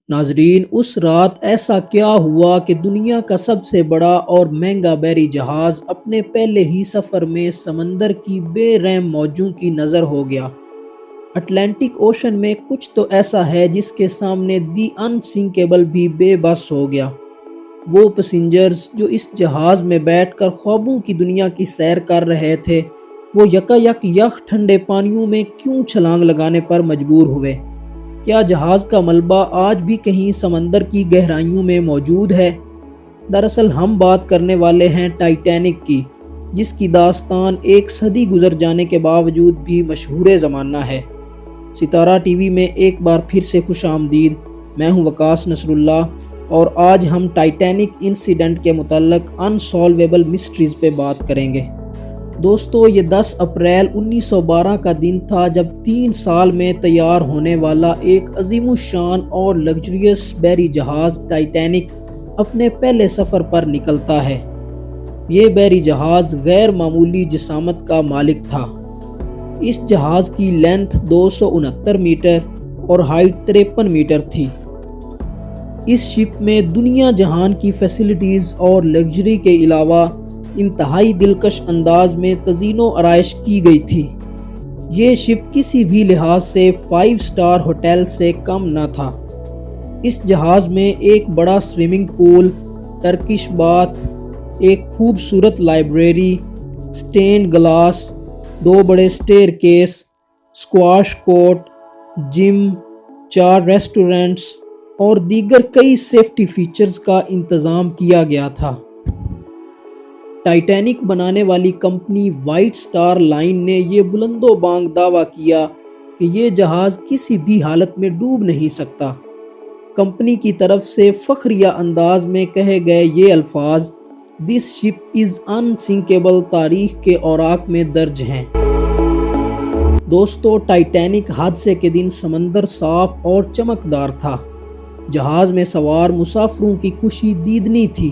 ناظرین، اس رات ایسا کیا ہوا کہ دنیا کا سب سے بڑا اور مہنگا بحری جہاز اپنے پہلے ہی سفر میں سمندر کی بے رحم موجوں کی نظر ہو گیا۔ اٹلانٹک اوشن میں کچھ تو ایسا ہے جس کے سامنے دی انسنکیبل بھی بے بس ہو گیا۔ وہ پیسنجرز جو اس جہاز میں بیٹھ کر خوابوں کی دنیا کی سیر کر رہے تھے، وہ یک ٹھنڈے پانیوں میں کیوں چھلانگ لگانے پر مجبور ہوئے؟ کیا جہاز کا ملبہ آج بھی کہیں سمندر کی گہرائیوں میں موجود ہے؟ دراصل ہم بات کرنے والے ہیں ٹائٹینک کی، جس کی داستان ایک صدی گزر جانے کے باوجود بھی مشہور زمانہ ہے۔ ستارہ ٹی وی میں ایک بار پھر سے خوش آمدید۔ میں ہوں وقاص نصر اللہ، اور آج ہم ٹائٹینک انسیڈنٹ کے متعلق انسالویبل مسٹریز پہ بات کریں گے۔ دوستو، یہ 10 اپریل 1912 کا دن تھا جب 3 سال میں تیار ہونے والا ایک عظیم الشان اور لگژریس بحری جہاز ٹائٹینک اپنے پہلے سفر پر نکلتا ہے۔ یہ بحری جہاز غیر معمولی جسامت کا مالک تھا۔ اس جہاز کی لینتھ 269 میٹر اور ہائٹ 53 میٹر تھی۔ اس شپ میں دنیا جہان کی فیسلٹیز اور لگژری کے علاوہ انتہائی دلکش انداز میں تزئین و آرائش کی گئی تھی۔ یہ شپ کسی بھی لحاظ سے 5 سٹار ہوٹل سے کم نہ تھا۔ اس جہاز میں ایک بڑا سوئمنگ پول، ٹرکش باتھ، ایک خوبصورت لائبریری، سٹینڈ گلاس، 2 بڑے سٹیر کیس، سکواش کورٹ، جم، 4 ریسٹورنٹس اور دیگر کئی سیفٹی فیچرز کا انتظام کیا گیا تھا۔ ٹائٹینک بنانے والی کمپنی وائٹ سٹار لائن نے یہ بلند و بانگ دعویٰ کیا کہ یہ جہاز کسی بھی حالت میں ڈوب نہیں سکتا۔ کمپنی کی طرف سے فخریہ انداز میں کہے گئے یہ الفاظ "دس شپ از انسنکیبل" تاریخ کے اوراق میں درج ہیں۔ دوستو، ٹائٹینک حادثے کے دن سمندر صاف اور چمکدار تھا۔ جہاز میں سوار مسافروں کی خوشی دیدنی تھی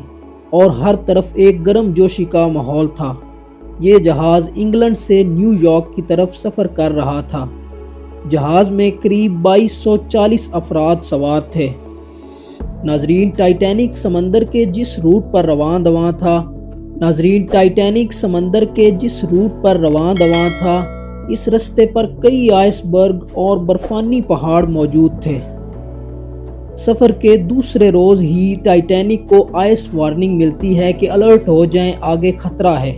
اور ہر طرف ایک گرم جوشی کا ماحول تھا۔ یہ جہاز انگلینڈ سے نیو یارک کی طرف سفر کر رہا تھا۔ جہاز میں قریب 2240 افراد سوار تھے۔ ناظرین، ٹائٹینک سمندر کے جس روٹ پر رواں دواں تھا، اس رستے پر کئی آئس برگ اور برفانی پہاڑ موجود تھے۔ سفر کے دوسرے روز ہی ٹائٹینک کو آئس وارننگ ملتی ہے کہ الرٹ ہو جائیں، آگے خطرہ ہے۔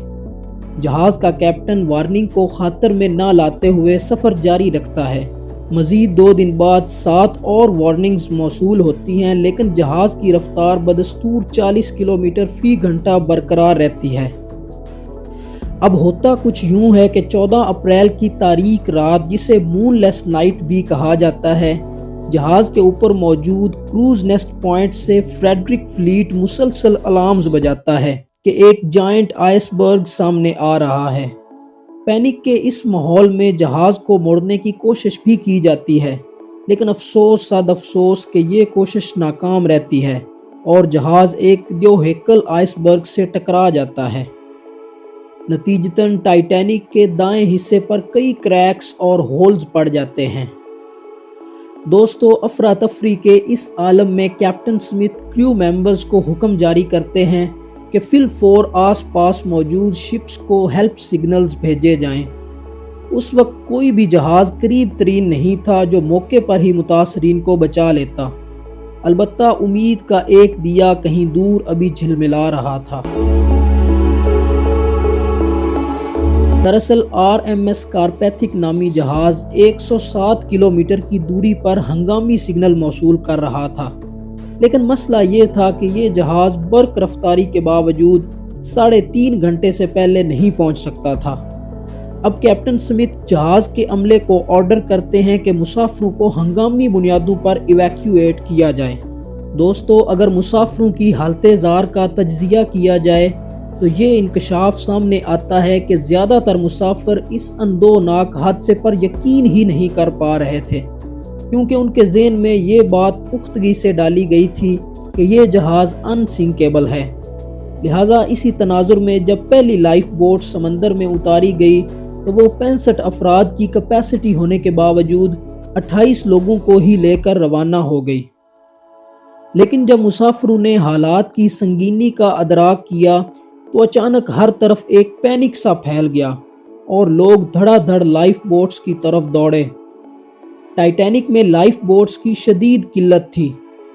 جہاز کا کیپٹن وارننگ کو خاطر میں نہ لاتے ہوئے سفر جاری رکھتا ہے۔ مزید 2 دن بعد 7 اور وارننگز موصول ہوتی ہیں، لیکن جہاز کی رفتار بدستور 40 کلومیٹر فی گھنٹہ برقرار رہتی ہے۔ اب ہوتا کچھ یوں ہے کہ 14 اپریل کی تاریک رات، جسے مون لیس نائٹ بھی کہا جاتا ہے، جہاز کے اوپر موجود کروز نیسٹ پوائنٹ سے فریڈرک فلیٹ مسلسل الارمز بجاتا ہے کہ ایک جائنٹ آئس برگ سامنے آ رہا ہے۔ پینک کے اس ماحول میں جہاز کو موڑنے کی کوشش بھی کی جاتی ہے، لیکن افسوس صد افسوس کہ یہ کوشش ناکام رہتی ہے اور جہاز ایک دیوہیکل آئس برگ سے ٹکرا جاتا ہے۔ نتیجتاً ٹائٹینک کے دائیں حصے پر کئی کریکس اور ہولز پڑ جاتے ہیں۔ دوستو، افراتفری کے اس عالم میں کیپٹن سمتھ کریو ممبرز کو حکم جاری کرتے ہیں کہ فی الفور آس پاس موجود شپس کو ہیلپ سگنلز بھیجے جائیں۔ اس وقت کوئی بھی جہاز قریب ترین نہیں تھا جو موقع پر ہی متاثرین کو بچا لیتا۔ البتہ امید کا ایک دیا کہیں دور ابھی جھلملا رہا تھا۔ دراصل RMS کارپیتھک نامی جہاز 107 کلومیٹر کی دوری پر ہنگامی سگنل موصول کر رہا تھا، لیکن مسئلہ یہ تھا کہ یہ جہاز برق رفتاری کے باوجود 3.5 گھنٹے سے پہلے نہیں پہنچ سکتا تھا۔ اب کیپٹن سمتھ جہاز کے عملے کو آرڈر کرتے ہیں کہ مسافروں کو ہنگامی بنیادوں پر ایویکیویٹ کیا جائے۔ دوستو، اگر مسافروں کی حالت زار کا تجزیہ کیا جائے تو یہ انکشاف سامنے آتا ہے کہ زیادہ تر مسافر اس اندوناک حادثے پر یقین ہی نہیں کر پا رہے تھے، کیونکہ ان کے ذہن میں یہ بات پختگی سے ڈالی گئی تھی کہ یہ جہاز انسنکیبل ہے۔ لہٰذا اسی تناظر میں جب پہلی لائف بوٹ سمندر میں اتاری گئی تو وہ 65 افراد کی کیپیسٹی ہونے کے باوجود 28 لوگوں کو ہی لے کر روانہ ہو گئی۔ لیکن جب مسافروں نے حالات کی سنگینی کا ادراک کیا تو اچانک ہر طرف ایک پینک سا پھیل گیا اور لوگ دھڑا دھڑ لائف بوٹس کی طرف دوڑے۔ ٹائٹینک میں لائف بوٹس کی شدید قلت تھی،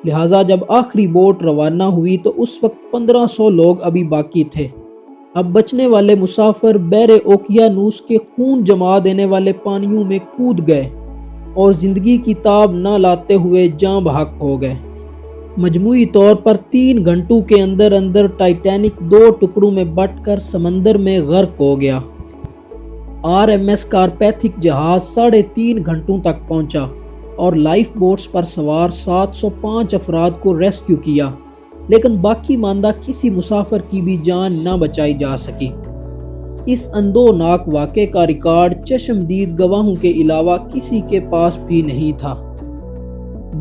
لہٰذا جب آخری بوٹ روانہ ہوئی تو اس وقت 1500 لوگ ابھی باقی تھے۔ اب بچنے والے مسافر بحر اوقیانوس کے خون جما دینے والے پانیوں میں کود گئے اور زندگی کی تاب نہ لاتے ہوئے جاں بحق ہو گئے۔ مجموعی طور پر 3 گھنٹوں کے اندر اندر ٹائٹینک 2 ٹکڑوں میں بٹ کر سمندر میں غرق ہو گیا۔ RMS کارپیتھک جہاز 3.5 گھنٹوں تک پہنچا اور لائف بوٹس پر سوار 705 افراد کو ریسکیو کیا، لیکن باقی ماندہ کسی مسافر کی بھی جان نہ بچائی جا سکی۔ اس اندوناک واقعے کا ریکارڈ چشمدید گواہوں کے علاوہ کسی کے پاس بھی نہیں تھا۔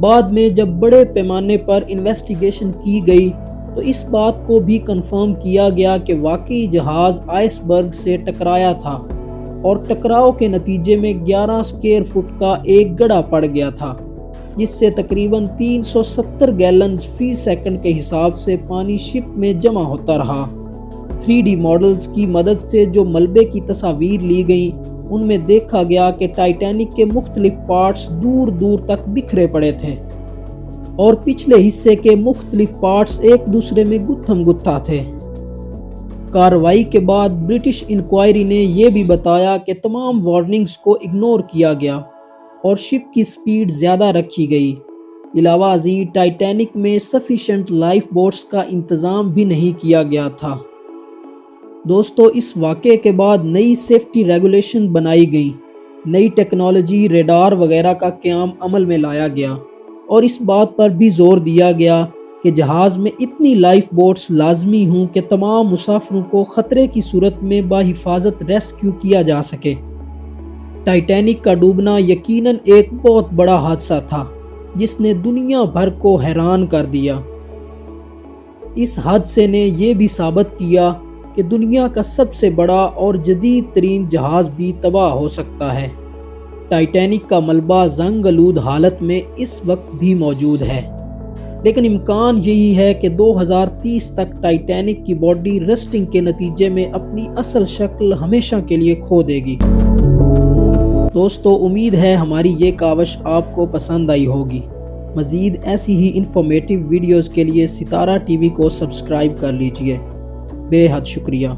بعد میں جب بڑے پیمانے پر انویسٹیگیشن کی گئی تو اس بات کو بھی کنفرم کیا گیا کہ واقعی جہاز آئس برگ سے ٹکرایا تھا اور ٹکراؤ کے نتیجے میں 11 اسکوائر فٹ کا ایک گڑھا پڑ گیا تھا، جس سے تقریباً 370 گیلن فی سیکنڈ کے حساب سے پانی شپ میں جمع ہوتا رہا۔ 3D ماڈلز کی مدد سے جو ملبے کی تصاویر لی گئیں ان میں دیکھا گیا کہ ٹائٹینک کے مختلف پارٹس دور دور تک بکھرے پڑے تھے اور پچھلے حصے کے مختلف پارٹس ایک دوسرے میں گتھم گتھا تھے۔ کارروائی کے بعد برٹش انکوائری نے یہ بھی بتایا کہ تمام وارننگز کو اگنور کیا گیا اور شپ کی سپیڈ زیادہ رکھی گئی۔ علاوہ ازیں ٹائٹینک میں سفیشینٹ لائف بوٹس کا انتظام بھی نہیں کیا گیا تھا۔ دوستو، اس واقعے کے بعد نئی سیفٹی ریگولیشن بنائی گئیں، نئی ٹیکنالوجی، ریڈار وغیرہ کا قیام عمل میں لایا گیا اور اس بات پر بھی زور دیا گیا کہ جہاز میں اتنی لائف بوٹس لازمی ہوں کہ تمام مسافروں کو خطرے کی صورت میں بحفاظت ریسکیو کیا جا سکے۔ ٹائٹینک کا ڈوبنا یقیناً ایک بہت بڑا حادثہ تھا جس نے دنیا بھر کو حیران کر دیا۔ اس حادثے نے یہ بھی ثابت کیا کہ دنیا کا سب سے بڑا اور جدید ترین جہاز بھی تباہ ہو سکتا ہے۔ ٹائٹینک کا ملبہ زنگ آلود حالت میں اس وقت بھی موجود ہے، لیکن امکان یہی ہے کہ 2030 تک ٹائٹینک کی باڈی رسٹنگ کے نتیجے میں اپنی اصل شکل ہمیشہ کے لیے کھو دے گی۔ دوستو، امید ہے ہماری یہ کاوش آپ کو پسند آئی ہوگی۔ مزید ایسی ہی انفارمیٹیو ویڈیوز کے لیے ستارہ ٹی وی کو سبسکرائب کر لیجئے۔ بے حد شکریہ۔